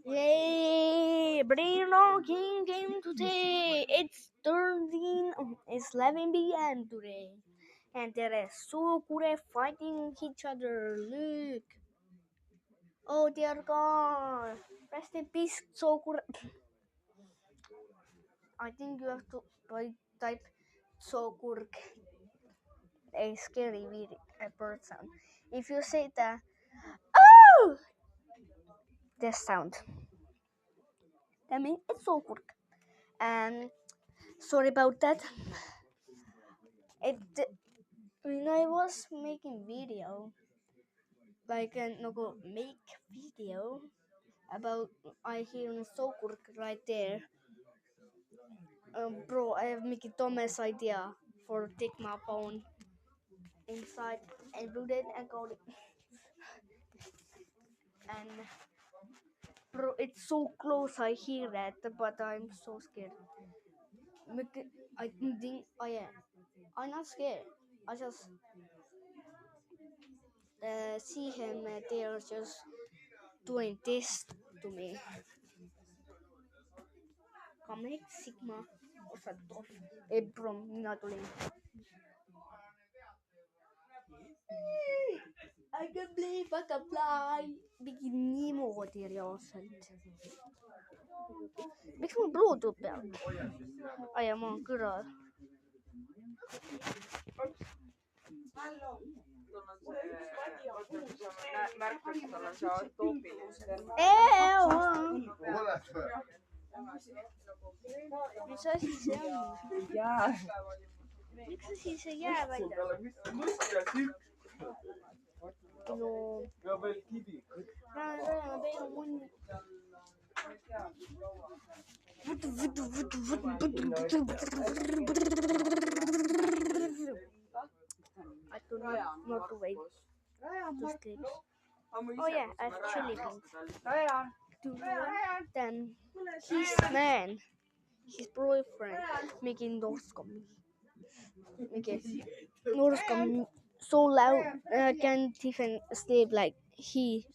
Yay! Bruno King game today. It's 11 p.m. today. And there is Sokure fighting each other. Look. Oh dear God. Rest in peace, Sokure. I think you have to type Sokure. A scary bird sound. If you say that, oh, this sound, that means it's Sokure. And sorry about that. When I was making video, make video about I hear Sokure right there. Bro, I have making Thomas idea for take my phone inside and do that and go and bro, it's so close. I hear that, but I'm so scared. I think I'm not scared. I just see him there just doing this to me. Come Sigma osatot. Bro, not doing. I can believe I can fly. Bikin Nemo seriöst. Liksom blod upp igen. Aj, jag mår rör. Miks asi see on? Miks asi see jääb välja? No. Ma pean munni. I do not wait to sleep. Oh yeah, I have chili beans. Then his man, his boyfriend, making Norskam. Norskam so loud I can't even sleep like he.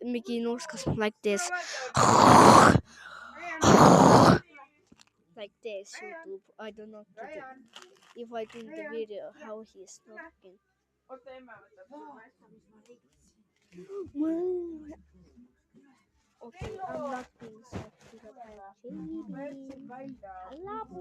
Making Norskam like this. Like this, YouTube. I don't know if I do the video how he's talking. Okay, I'm not being sad to the baby. Hello.